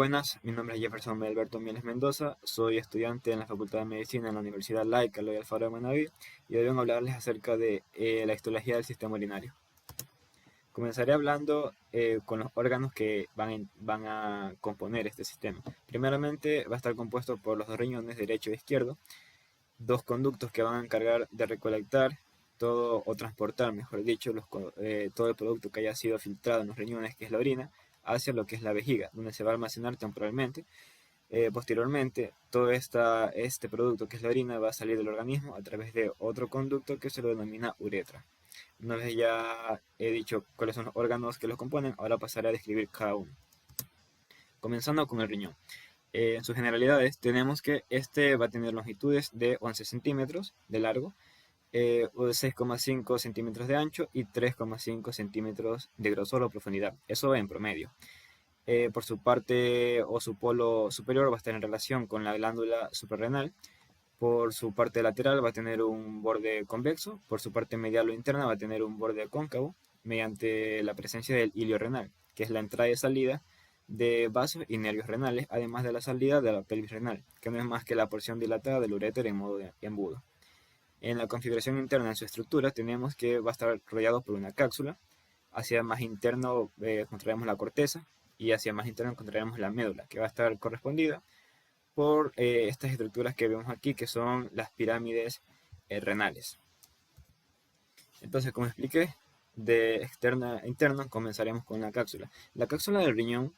buenas, mi nombre es Jefferson Alberto Mieles Mendoza, soy estudiante en la Facultad de Medicina en la Universidad Laica Loyola Alfaro de Manabí y hoy vengo a hablarles acerca de la histología del sistema urinario. Comenzaré hablando con los órganos que van a componer este sistema. Primeramente va a estar compuesto por los dos riñones derecho e izquierdo, dos conductos que van a encargar de recolectar todo o transportar, mejor dicho, todo el producto que haya sido filtrado en los riñones, que es la orina, hacia lo que es la vejiga, donde se va a almacenar temporalmente. Posteriormente, todo este producto, que es la orina, va a salir del organismo a través de otro conducto que se lo denomina uretra. Una vez ya he dicho cuáles son los órganos que los componen, ahora pasaré a describir cada uno. Comenzando con el riñón. En sus generalidades tenemos que este va a tener longitudes de 11 centímetros de largo, 6,5 centímetros de ancho y 3,5 centímetros de grosor o profundidad. Eso en promedio. Por su parte o su polo superior va a estar en relación con la glándula suprarrenal. Por su parte lateral va a tener un borde convexo. Por su parte medial o interna va a tener un borde cóncavo mediante la presencia del hilio renal, que es la entrada y salida de vasos y nervios renales, además de la salida de la pelvis renal, que no es más que la porción dilatada del uréter en modo de embudo. En la configuración interna, en su estructura, tenemos que va a estar rodeado por una cápsula. Hacia más interno encontraremos la corteza y hacia más interno encontraremos la médula, que va a estar correspondida por estas estructuras que vemos aquí, que son las pirámides renales. Entonces, como expliqué, de externa a interna comenzaremos con la cápsula. La cápsula del riñón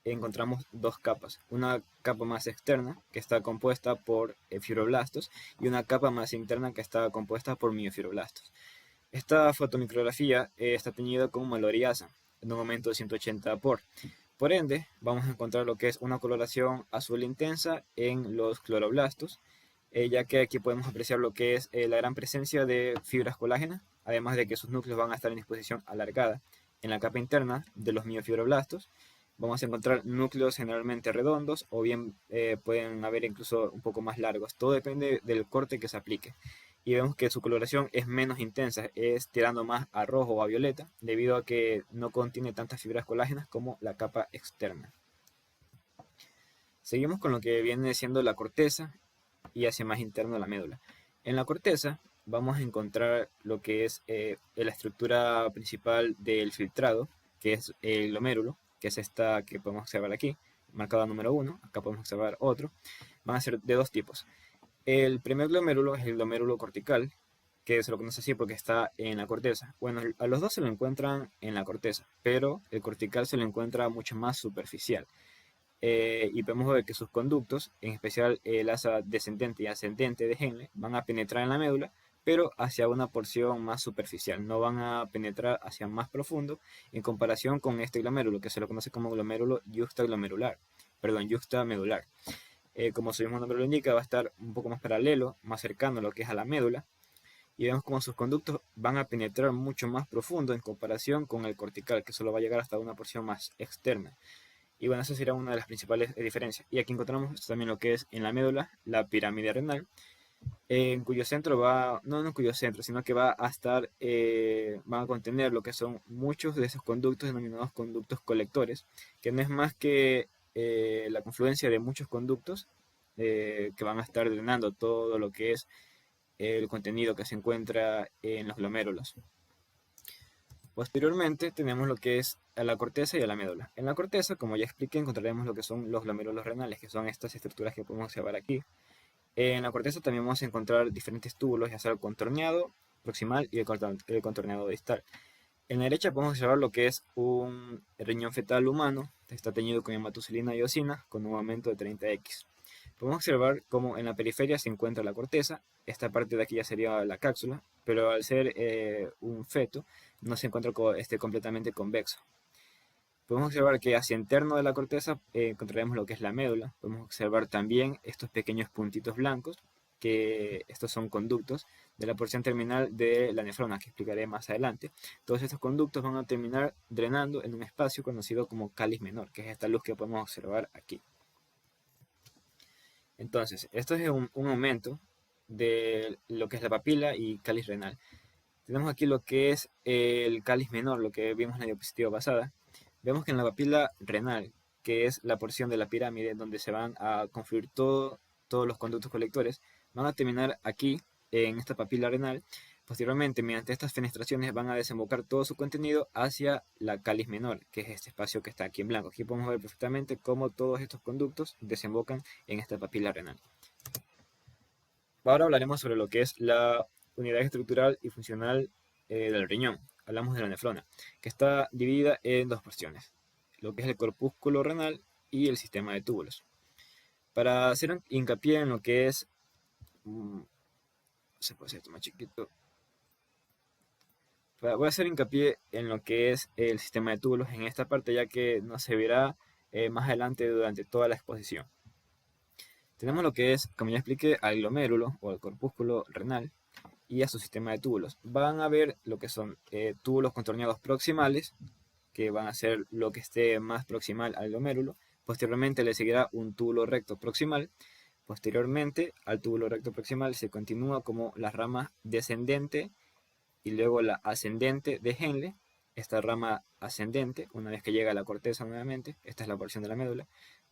encontramos dos capas, una capa más externa que está compuesta por fibroblastos y una capa más interna que está compuesta por miofibroblastos. Esta fotomicrografía está teñida con maloriasa en un aumento de 180 por ende, vamos a encontrar lo que es una coloración azul intensa en los cloroblastos, ya que aquí podemos apreciar lo que es la gran presencia de fibras colágenas, además de que sus núcleos van a estar en disposición alargada. En la capa interna de los miofibroblastos vamos a encontrar núcleos generalmente redondos o bien pueden haber incluso un poco más largos. Todo depende del corte que se aplique. Y vemos que su coloración es menos intensa, es tirando más a rojo o a violeta, debido a que no contiene tantas fibras colágenas como la capa externa. Seguimos con lo que viene siendo la corteza y hacia más interno la médula. En la corteza vamos a encontrar lo que es la estructura principal del filtrado, que es el glomérulo, que es esta que podemos observar aquí, marcada número 1, acá podemos observar otro. Van a ser de dos tipos. El primer glomérulo es el glomérulo cortical, que se lo conoce así porque está en la corteza. Bueno, a los dos se lo encuentran en la corteza, pero el cortical se lo encuentra mucho más superficial. Y podemos ver que sus conductos, en especial el asa descendente y ascendente de Henle, van a penetrar en la médula, pero hacia una porción más superficial, no van a penetrar hacia más profundo en comparación con este glomérulo, que se lo conoce como glomérulo yuxtaglomerular, perdón, yuxtamedular. Como su mismo nombre lo indica, va a estar un poco más paralelo, más cercano a lo que es a la médula, y vemos como sus conductos van a penetrar mucho más profundo en comparación con el cortical, que solo va a llegar hasta una porción más externa. Y bueno, esa sería una de las principales diferencias. Y aquí encontramos también lo que es en la médula, la pirámide renal, en cuyo centro no en cuyo centro, sino que va a estar, van a contener lo que son muchos de esos conductos denominados conductos colectores, que no es más que la confluencia de muchos conductos que van a estar drenando todo lo que es el contenido que se encuentra en los glomérulos. Posteriormente tenemos lo que es a la corteza y a la médula. En la corteza, como ya expliqué, encontraremos lo que son los glomérulos renales, que son estas estructuras que podemos observar aquí. En la corteza también vamos a encontrar diferentes túbulos, ya sea el contorneado proximal y el contorneado distal. En la derecha podemos observar lo que es un riñón fetal humano, está teñido con hematoxilina y eosina, con un aumento de 30x. Podemos observar cómo en la periferia se encuentra la corteza, esta parte de aquí ya sería la cápsula, pero al ser un feto no se encuentra completamente convexo. Podemos observar que hacia interno de la corteza encontraremos lo que es la médula. Podemos observar también estos pequeños puntitos blancos, que estos son conductos de la porción terminal de la nefrona, que explicaré más adelante. Todos estos conductos van a terminar drenando en un espacio conocido como cáliz menor, que es esta luz que podemos observar aquí. Entonces, esto es un aumento de lo que es la papila y cáliz renal. Tenemos aquí lo que es el cáliz menor, lo que vimos en la diapositiva pasada. Vemos que en la papila renal que es la porción de la pirámide donde se van a confluir todos los conductos colectores, van a terminar aquí, en esta papila renal. Posteriormente, mediante estas fenestraciones van a desembocar todo su contenido hacia la cáliz menor, que es este espacio que está aquí en blanco. Aquí podemos ver perfectamente cómo todos estos conductos desembocan en esta papila renal. Ahora hablaremos sobre lo que es la unidad estructural y funcional del riñón. Hablamos de la nefrona, que está dividida en dos porciones, lo que es el corpúsculo renal y el sistema de túbulos. Para hacer hincapié en lo que es... se puede hacer esto más chiquito. Voy a hacer hincapié en lo que es el sistema de túbulos en esta parte, ya que no se verá más adelante durante toda la exposición. Tenemos lo que es, como ya expliqué, al glomérulo o al corpúsculo renal y a su sistema de túbulos. Van a ver lo que son túbulos contorneados proximales, que van a ser lo que esté más proximal al glomérulo. Posteriormente le seguirá un túbulo recto proximal. Posteriormente al túbulo recto proximal se continúa como la rama descendente y luego la ascendente de Henle. Esta rama ascendente, una vez que llega a la corteza nuevamente, esta es la porción de la médula,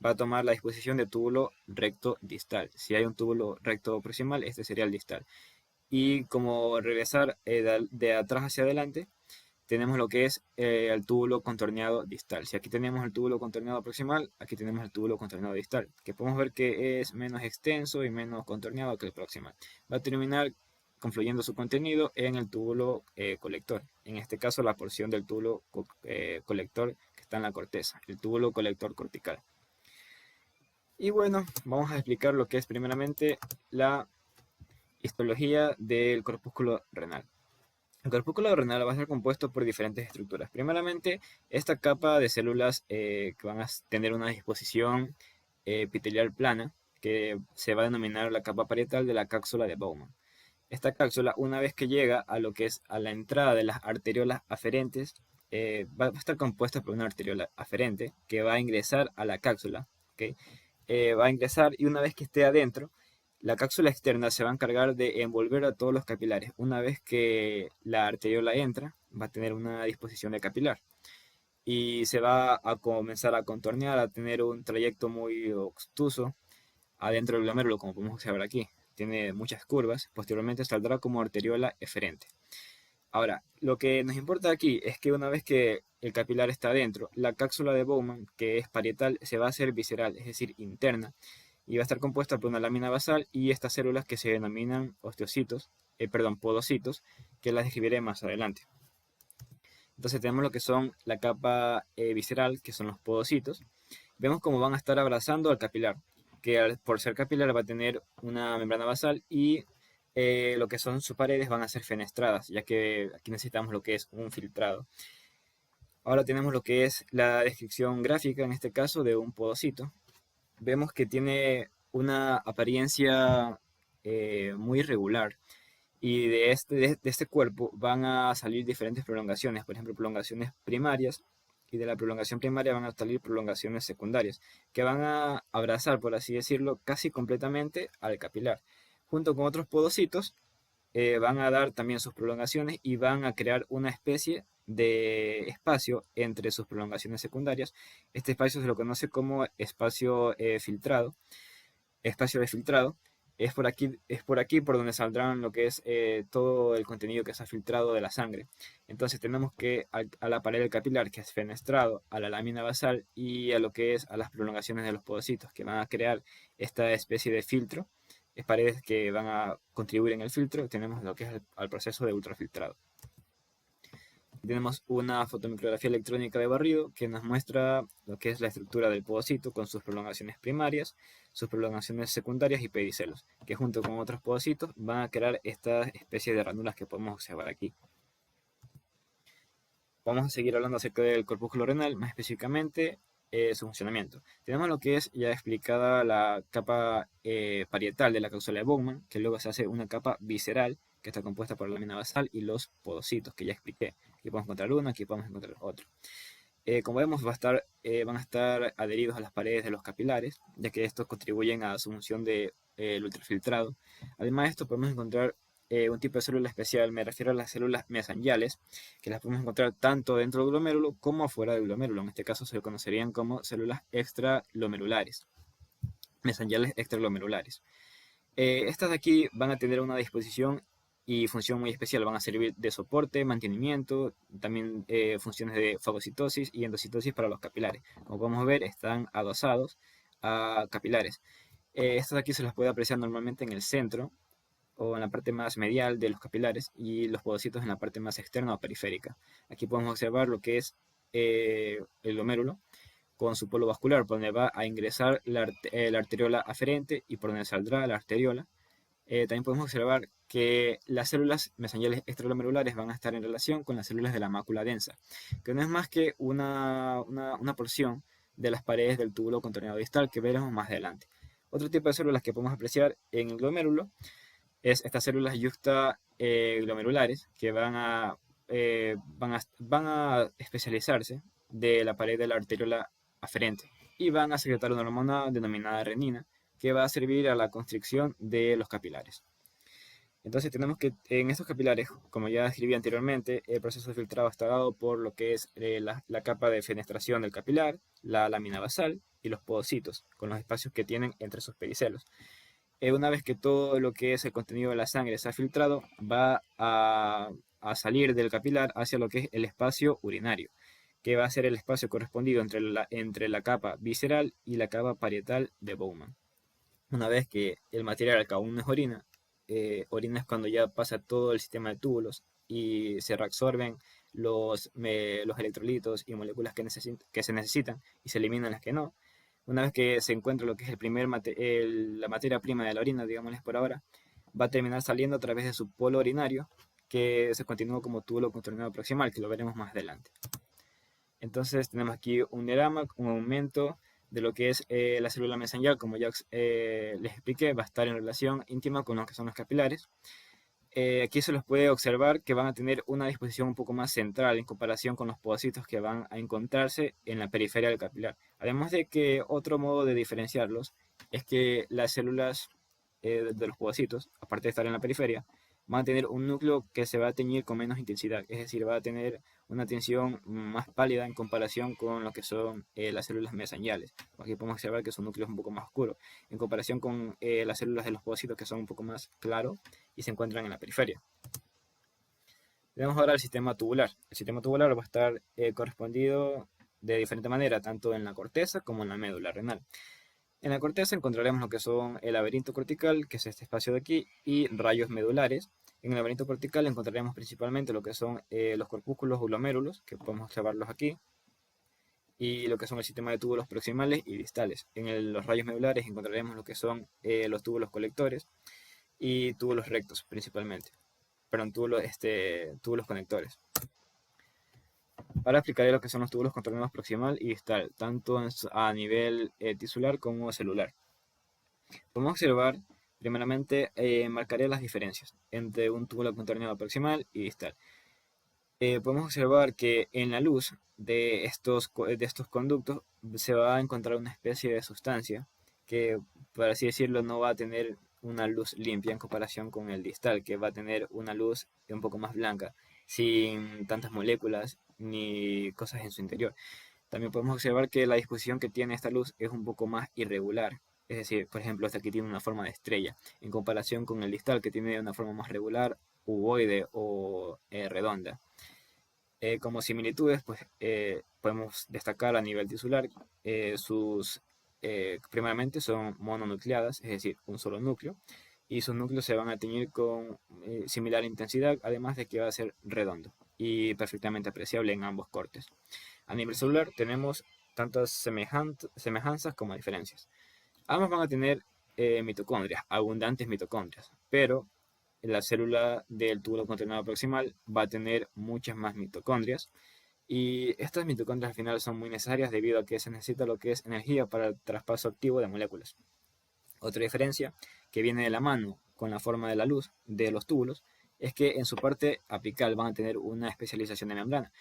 va a tomar la disposición de túbulo recto distal. Si hay un túbulo recto proximal, este sería el distal. Y como regresar de atrás hacia adelante, tenemos lo que es el túbulo contorneado distal. Si aquí tenemos el túbulo contorneado proximal, aquí tenemos el túbulo contorneado distal, que podemos ver que es menos extenso y menos contorneado que el proximal. Va a terminar confluyendo su contenido en el túbulo colector. En este caso, la porción del túbulo colector que está en la corteza, el túbulo colector cortical. Y bueno, vamos a explicar lo que es primeramente la histología del corpúsculo renal. El corpúsculo renal va a ser compuesto por diferentes estructuras. Primeramente, esta capa de células que van a tener una disposición epitelial plana, que se va a denominar la capa parietal de la cápsula de Bowman. Esta cápsula, una vez que llega a lo que es a la entrada de las arteriolas aferentes, va a estar compuesta por una arteriola aferente que va a ingresar a la cápsula, ¿okay? Va a ingresar y una vez que esté adentro, la cápsula externa se va a encargar de envolver a todos los capilares. Una vez que la arteriola entra, va a tener una disposición de capilar y se va a comenzar a contornear, a tener un trayecto muy obtuso adentro del glomérulo, como podemos observar aquí. Tiene muchas curvas, posteriormente saldrá como arteriola eferente. Ahora, lo que nos importa aquí es que una vez que el capilar está adentro, la cápsula de Bowman, que es parietal, se va a hacer visceral, es decir, interna, y va a estar compuesta por una lámina basal y estas células que se denominan podocitos, que las describiré más adelante. Entonces tenemos lo que son la capa visceral, que son los podocitos. Vemos cómo van a estar abrazando al capilar, que por ser capilar va a tener una membrana basal y lo que son sus paredes van a ser fenestradas, ya que aquí necesitamos lo que es un filtrado. Ahora tenemos lo que es la descripción gráfica, en este caso, de un podocito. Vemos que tiene una apariencia muy irregular y de este cuerpo van a salir diferentes prolongaciones, por ejemplo, prolongaciones primarias, y de la prolongación primaria van a salir prolongaciones secundarias, que van a abrazar, por así decirlo, casi completamente al capilar. Junto con otros podocitos, van a dar también sus prolongaciones y van a crear una especie de espacio entre sus prolongaciones secundarias. Este espacio se lo conoce como espacio filtrado, espacio de filtrado. Es por aquí por donde saldrán lo que es todo el contenido que se ha filtrado de la sangre. Entonces tenemos que a la pared del capilar, que es fenestrado, a la lámina basal y a lo que es a las prolongaciones de los podocitos, que van a crear esta especie de filtro, es paredes que van a contribuir en el filtro. Tenemos lo que es el proceso de ultrafiltrado. Tenemos una fotomicrografía electrónica de barrido que nos muestra lo que es la estructura del podocito con sus prolongaciones primarias, sus prolongaciones secundarias y pedicelos, que junto con otros podocitos van a crear esta especie de ranuras que podemos observar aquí. Vamos a seguir hablando acerca del corpúsculo renal, más específicamente su funcionamiento. Tenemos lo que es ya explicada la capa parietal de la cápsula de Bowman, que luego se hace una capa visceral, que está compuesta por la lámina basal y los podocitos, que ya expliqué. Aquí podemos encontrar uno, aquí podemos encontrar otro. Como vemos, van a estar adheridos a las paredes de los capilares, ya que estos contribuyen a su función de ultrafiltrado. Además de esto, podemos encontrar un tipo de célula especial, me refiero a las células mesangiales, que las podemos encontrar tanto dentro del glomérulo como afuera del glomérulo. En este caso se conocerían como células extraglomerulares, mesangiales extraglomerulares. Estas de aquí van a tener una disposición y función muy especial. Van a servir de soporte, mantenimiento, también funciones de fagocitosis y endocitosis para los capilares. Como podemos ver, están adosados a capilares. Estas de aquí se las puede apreciar normalmente en el centro o en la parte más medial de los capilares y los podocitos en la parte más externa o periférica. Aquí podemos observar lo que es el glomérulo con su polo vascular, por donde va a ingresar la arteriola aferente y por donde saldrá la arteriola. También podemos observar que las células mesangiales extraglomerulares van a estar en relación con las células de la mácula densa, que no es más que una porción de las paredes del túbulo contorneado distal que veremos más adelante. Otro tipo de células que podemos apreciar en el glomérulo es estas células yuxtaglomerulares que van a especializarse de la pared de la arteriola aferente y van a secretar una hormona denominada renina que va a servir a la constricción de los capilares. Entonces tenemos que en estos capilares, como ya describí anteriormente, el proceso de filtrado está dado por lo que es la capa de fenestración del capilar, la lámina basal y los podocitos, con los espacios que tienen entre sus pericelos. Una vez que todo lo que es el contenido de la sangre se ha filtrado, va a salir del capilar hacia lo que es el espacio urinario, que va a ser el espacio correspondido entre la capa visceral y la capa parietal de Bowman. Una vez que el material que aún no es orina, orina es cuando ya pasa todo el sistema de túbulos y se reabsorben los electrolitos y moléculas que se necesitan y se eliminan las que no. Una vez que se encuentra lo que es la materia prima de la orina, digámosles por ahora, va a terminar saliendo a través de su polo urinario, que se continúa como túbulo contorneado proximal, que lo veremos más adelante. Entonces tenemos aquí un diagrama, un aumento de lo que es la célula mesangial, como ya les expliqué, va a estar en relación íntima con lo que son los capilares. Aquí se los puede observar que van a tener una disposición un poco más central en comparación con los podocitos que van a encontrarse en la periferia del capilar. Además de que otro modo de diferenciarlos es que las células de los podocitos, aparte de estar en la periferia, van a tener un núcleo que se va a teñir con menos intensidad, es decir, va a tener una tinción más pálida en comparación con lo que son las células mesangiales. Aquí podemos observar que su núcleo es un poco más oscuro, en comparación con las células de los podocitos que son un poco más claros y se encuentran en la periferia. Tenemos ahora el sistema tubular. El sistema tubular va a estar correspondido de diferente manera, tanto en la corteza como en la médula renal. En la corteza encontraremos lo que son el laberinto cortical, que es este espacio de aquí, y rayos medulares. En el laberinto cortical encontraremos principalmente lo que son los corpúsculos o glomérulos, que podemos observarlos aquí, y lo que son el sistema de túbulos proximales y distales. En los rayos medulares encontraremos lo que son los túbulos colectores y túbulos rectos principalmente, perdón, túbulos conectores. Ahora explicaré lo que son los túbulos contorneados proximal y distal, tanto a nivel tisular como celular. Podemos observar, primeramente, marcaré las diferencias entre un túbulo contorneado proximal y distal. Podemos observar que en la luz de estos conductos se va a encontrar una especie de sustancia que, por así decirlo, no va a tener una luz limpia en comparación con el distal, que va a tener una luz un poco más blanca, sin tantas moléculas ni cosas en su interior. También podemos observar que la disposición que tiene esta luz es un poco más irregular. Es decir, por ejemplo, esta aquí tiene una forma de estrella, en comparación con el distal que tiene una forma más regular, ovoide o redonda. Como similitudes, pues podemos destacar a nivel tisular primeramente son mononucleadas, es decir, un solo núcleo, y sus núcleos se van a teñir con similar intensidad, además de que va a ser redondo y perfectamente apreciable en ambos cortes. A nivel celular tenemos tantas semejanzas como diferencias. Ambos van a tener mitocondrias, abundantes mitocondrias, pero la célula del túbulo contorneado proximal va a tener muchas más mitocondrias y estas mitocondrias al final son muy necesarias debido a que se necesita lo que es energía para el traspaso activo de moléculas. Otra diferencia que viene de la mano con la forma de la luz de los túbulos es que en su parte apical van a tener una especialización de membrana.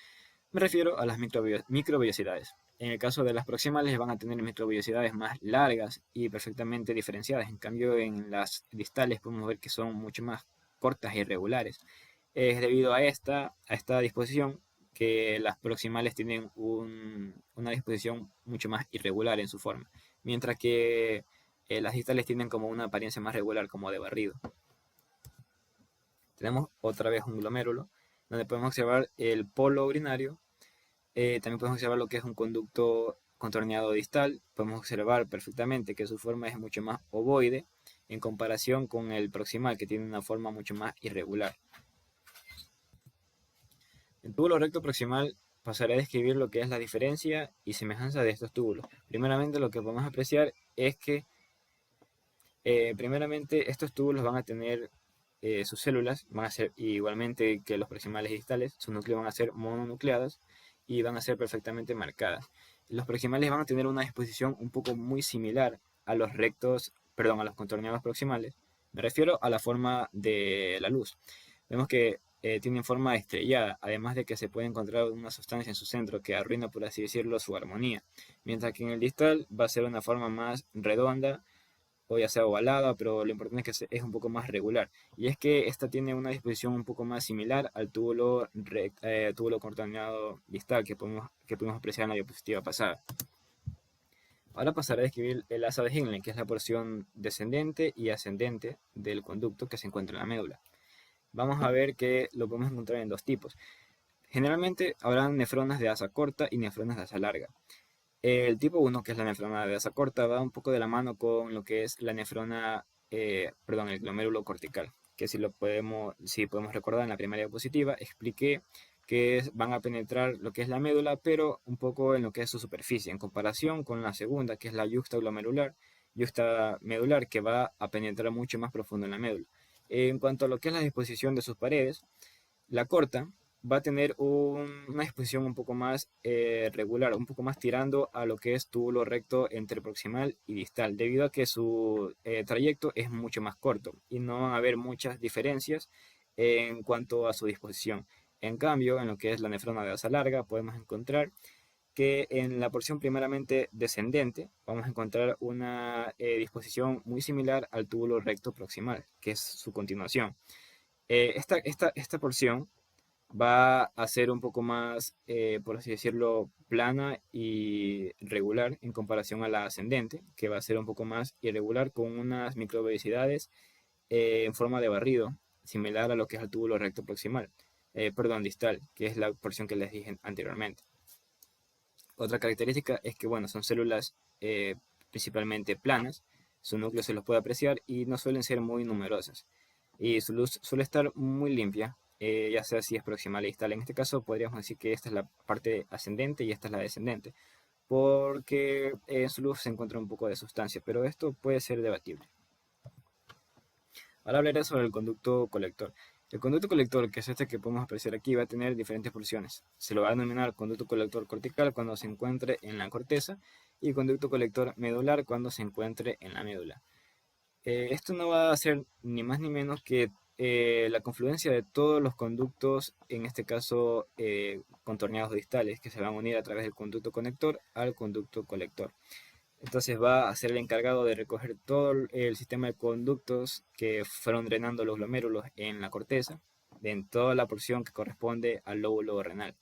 Me refiero a las microvellosidades. En el caso de las proximales van a tener microvellosidades más largas y perfectamente diferenciadas. En cambio, en las distales podemos ver que son mucho más cortas e irregulares. Es debido a esta disposición que las proximales tienen una disposición mucho más irregular en su forma, mientras que las distales tienen como una apariencia más regular, como de barrido. Tenemos otra vez un glomérulo, donde podemos observar el polo urinario. También podemos observar lo que es un conducto contorneado distal. Podemos observar perfectamente que su forma es mucho más ovoide en comparación con el proximal, que tiene una forma mucho más irregular. El túbulo recto proximal pasaré a describir lo que es la diferencia y semejanza de estos túbulos. Primeramente, lo que podemos apreciar es que primeramente estos túbulos van a tener sus células, van a ser igualmente que los proximales y distales, sus núcleos van a ser mononucleadas y van a ser perfectamente marcadas. Los proximales van a tener una disposición un poco muy similar a los rectos, perdón, a los contorneados proximales. Me refiero a la forma de la luz. Vemos que tienen forma estrellada, además de que se puede encontrar una sustancia en su centro que arruina, por así decirlo, su armonía. Mientras que en el distal va a ser una forma más redonda, o ya sea ovalada, pero lo importante es que es un poco más regular. Y es que esta tiene una disposición un poco más similar al túbulo contorneado distal que pudimos apreciar en la diapositiva pasada. Ahora pasaré a describir el asa de Henle, que es la porción descendente y ascendente del conducto que se encuentra en la médula. Vamos a ver que lo podemos encontrar en dos tipos. Generalmente habrán nefronas de asa corta y nefronas de asa larga. El tipo 1, que es la nefrona de asa corta, va un poco de la mano con lo que es la nefrona, el glomérulo cortical, que si podemos recordar en la primera diapositiva, expliqué que van a penetrar lo que es la médula, pero un poco en lo que es su superficie, en comparación con la segunda, que es la yuxta medular, que va a penetrar mucho más profundo en la médula. En cuanto a lo que es la disposición de sus paredes, la corta va a tener una disposición un poco más regular, un poco más tirando a lo que es túbulo recto entre proximal y distal, debido a que su trayecto es mucho más corto y no van a haber muchas diferencias en cuanto a su disposición. En cambio, en lo que es la nefrona de asa larga, podemos encontrar que en la porción primeramente descendente vamos a encontrar una disposición muy similar al túbulo recto proximal, que es su continuación. Esta porción va a ser un poco más, por así decirlo, plana y regular en comparación a la ascendente, que va a ser un poco más irregular con unas microvellosidades en forma de barrido, similar a lo que es el túbulo recto proximal, perdón, distal, que es la porción que les dije anteriormente. Otra característica es que, bueno, son células principalmente planas, su núcleo se los puede apreciar y no suelen ser muy numerosas. Y su luz suele estar muy limpia, ya sea si es proximal o distal. En este caso podríamos decir que esta es la parte ascendente y esta es la descendente, porque en su luz se encuentra un poco de sustancia, pero esto puede ser debatible. Ahora hablaré sobre el conducto colector. El conducto colector, que es este que podemos apreciar aquí, va a tener diferentes porciones. Se lo va a denominar conducto colector cortical cuando se encuentre en la corteza y conducto colector medular cuando se encuentre en la médula. Esto no va a ser ni más ni menos que la confluencia de todos los conductos, en este caso contorneados distales, que se van a unir a través del conducto conector al conducto colector. Entonces va a ser el encargado de recoger todo el sistema de conductos que fueron drenando los glomérulos en la corteza, en toda la porción que corresponde al lóbulo renal.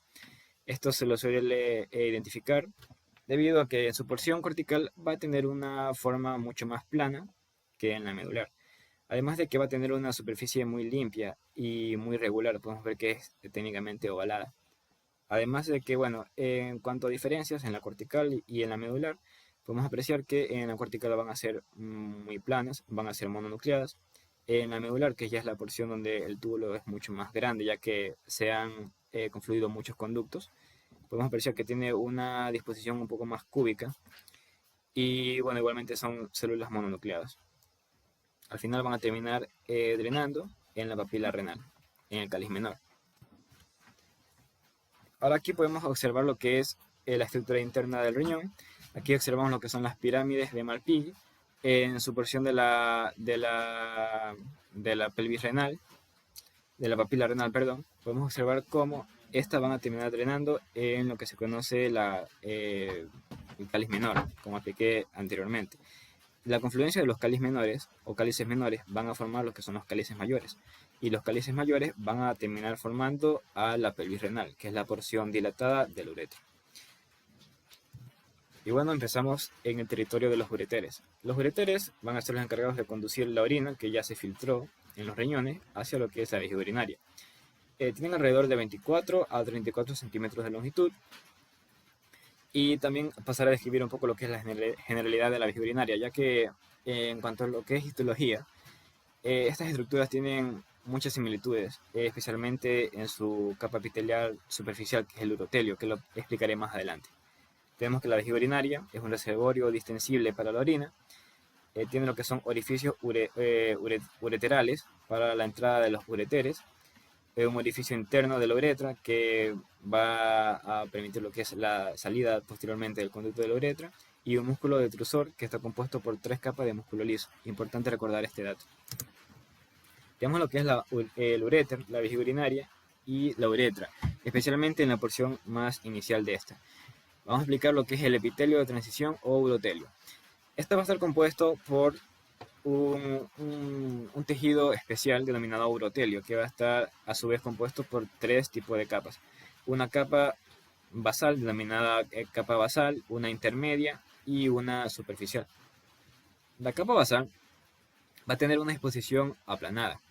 Esto se lo suele identificar debido a que en su porción cortical va a tener una forma mucho más plana que en la medular. Además de que va a tener una superficie muy limpia y muy regular, podemos ver que es técnicamente ovalada. Además de que, bueno, en cuanto a diferencias en la cortical y en la medular, podemos apreciar que en la cortical van a ser muy planas, van a ser mononucleadas. En la medular, que ya es la porción donde el túbulo es mucho más grande, ya que se han confluido muchos conductos, podemos apreciar que tiene una disposición un poco más cúbica y, bueno, igualmente son células mononucleadas. Al final van a terminar drenando en la papila renal, en el cáliz menor. Ahora aquí podemos observar lo que es la estructura interna del riñón. Aquí observamos lo que son las pirámides de Malpighi en su porción de la pelvis renal, de la papila renal, perdón. Podemos observar cómo estas van a terminar drenando en lo que se conoce el cáliz menor, como expliqué anteriormente. La confluencia de los cálices menores o cálices menores van a formar lo que son los cálices mayores, y los cálices mayores van a terminar formando a la pelvis renal, que es la porción dilatada del uretra. Y bueno, empezamos en el territorio de los ureteres. Los ureteres van a ser los encargados de conducir la orina que ya se filtró en los riñones hacia lo que es la vejiga urinaria. Tienen alrededor de 24 a 34 centímetros de longitud. Y también pasar a describir un poco lo que es la generalidad de la vejiga urinaria, ya que en cuanto a lo que es histología, estas estructuras tienen muchas similitudes, especialmente en su capa epitelial superficial, que es el urotelio, que lo explicaré más adelante. Tenemos que la vejiga urinaria es un reservorio distensible para la orina, tiene lo que son orificios ureterales para la entrada de los ureteres, un orificio interno de la uretra que va a permitir lo que es la salida posteriormente del conducto de la uretra, y un músculo detrusor que está compuesto por 3 capas de músculo liso. Importante recordar este dato. Tenemos lo que es el uréter, la vejiga urinaria y la uretra, especialmente en la porción más inicial de esta. Vamos a explicar lo que es el epitelio de transición o urotelio. Este va a estar compuesto por un tejido especial denominado urotelio, que va a estar a su vez compuesto por 3 tipos de capas. Una capa basal denominada capa basal, una intermedia y una superficial. La capa basal va a tener una disposición aplanada.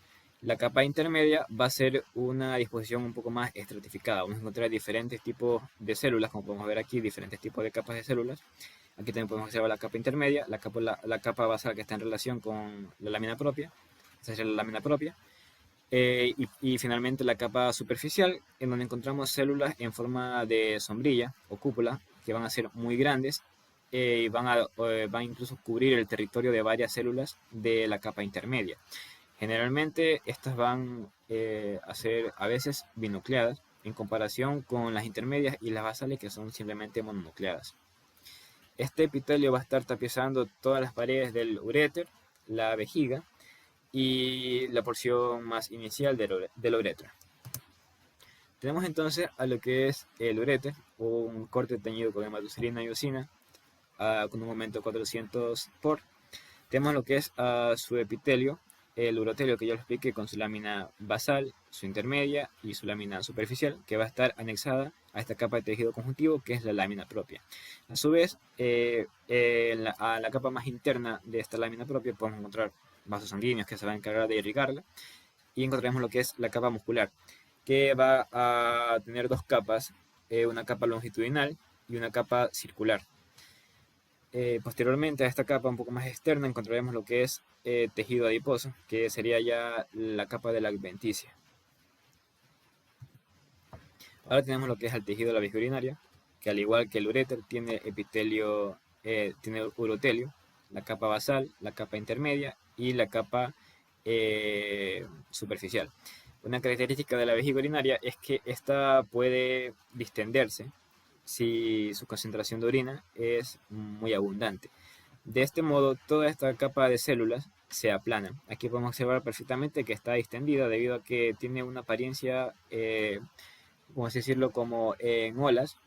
La capa intermedia va a ser una disposición un poco más estratificada. Vamos a encontrar diferentes tipos de células, como podemos ver aquí, diferentes tipos de capas de células. Aquí también podemos observar la capa intermedia, la capa basal que está en relación con la lámina propia, esa es la lámina propia. Y finalmente la capa superficial, en donde encontramos células en forma de sombrilla o cúpula, que van a ser muy grandes y van a incluso cubrir el territorio de varias células de la capa intermedia. Generalmente estas van a ser a veces binucleadas en comparación con las intermedias y las basales, que son simplemente mononucleadas. Este epitelio va a estar tapizando todas las paredes del uréter, la vejiga y la porción más inicial de la uretra. Tenemos entonces a lo que es el uréter, un corte teñido con hematoxilina y eosina con un aumento de 400 por. Tenemos lo que es su epitelio, el urotelio, que ya lo expliqué, con su lámina basal, su intermedia y su lámina superficial, que va a estar anexada a esta capa de tejido conjuntivo, que es la lámina propia. A su vez, a la capa más interna de esta lámina propia podemos encontrar vasos sanguíneos que se van a encargar de irrigarla, y encontraremos lo que es la capa muscular, que va a tener 2 capas, una capa longitudinal y una capa circular. Posteriormente a esta capa un poco más externa encontraremos lo que es tejido adiposo, que sería ya la capa de la adventicia. Ahora tenemos lo que es el tejido de la vejiga urinaria, que al igual que el uréter tiene epitelio, tiene urotelio, la capa basal, la capa intermedia y la capa superficial. Una característica de la vejiga urinaria es que esta puede distenderse si su concentración de orina es muy abundante. De este modo, toda esta capa de células se aplana. Aquí podemos observar perfectamente que está distendida debido a que tiene una apariencia, vamos a decirlo, como en olas,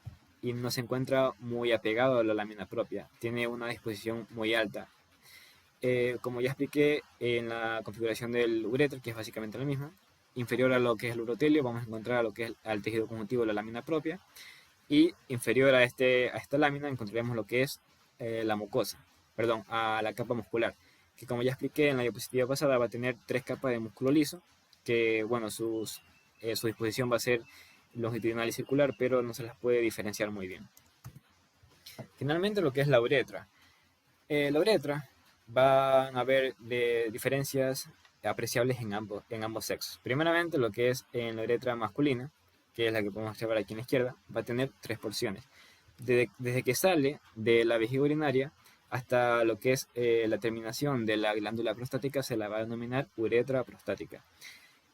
y no se encuentra muy apegado a la lámina propia. Tiene una disposición muy alta. Como ya expliqué en la configuración del uréter, que es básicamente la misma, inferior a lo que es el urotelio, vamos a encontrar lo que es al tejido conjuntivo de la lámina propia, y inferior a esta lámina encontraremos lo que es la mucosa, perdón, a la capa muscular, que como ya expliqué en la diapositiva pasada va a tener 3 capas de músculo liso, que bueno, su disposición va a ser longitudinal y circular, pero no se las puede diferenciar muy bien. Finalmente lo que es la uretra. La uretra van a haber diferencias apreciables en ambos sexos. Primeramente lo que es en la uretra masculina, que es la que podemos observar aquí en la izquierda, va a tener 3 porciones. Desde que sale de la vejiga urinaria hasta lo que es la terminación de la glándula prostática se la va a denominar uretra prostática.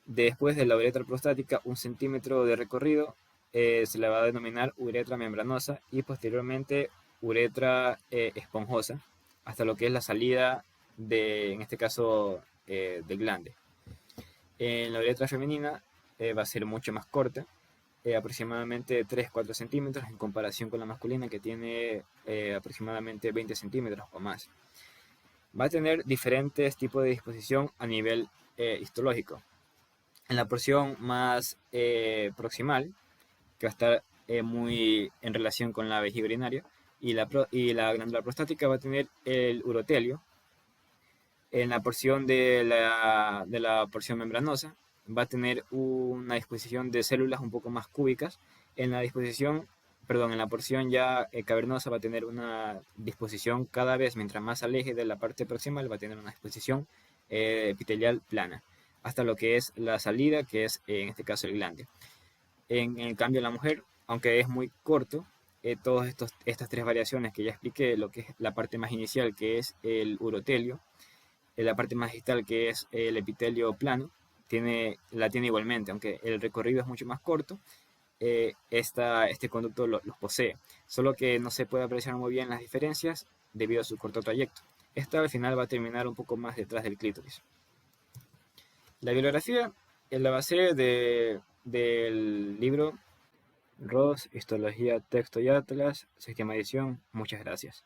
Después de la uretra prostática, 1 centímetro de recorrido se la va a denominar uretra membranosa, y posteriormente uretra esponjosa, hasta lo que es la salida en este caso, del glande. En la uretra femenina va a ser mucho más corta, aproximadamente 3-4 centímetros, en comparación con la masculina, que tiene aproximadamente 20 centímetros o más. Va a tener diferentes tipos de disposición a nivel histológico. En la porción más proximal, que va a estar muy en relación con la vejiga urinaria, y la glándula prostática va a tener el urotelio. En la porción de la porción membranosa va a tener una disposición de células un poco más cúbicas. En la disposición, perdón, en la porción ya cavernosa va a tener una disposición cada vez, mientras más aleje de la parte proximal, va a tener una disposición epitelial plana, hasta lo que es la salida, que es en este caso el glande. En el cambio, la mujer, aunque es muy corto, todas estas tres variaciones que ya expliqué, lo que es la parte más inicial, que es el urotelio, la parte más distal, que es el epitelio plano, la tiene igualmente, aunque el recorrido es mucho más corto, este conducto los posee, solo que no se puede apreciar muy bien las diferencias debido a su corto trayecto. Esta al final va a terminar un poco más detrás del clítoris. La bibliografía la basé del libro Ross, Histología, Texto y Atlas, séptima edición. Muchas gracias.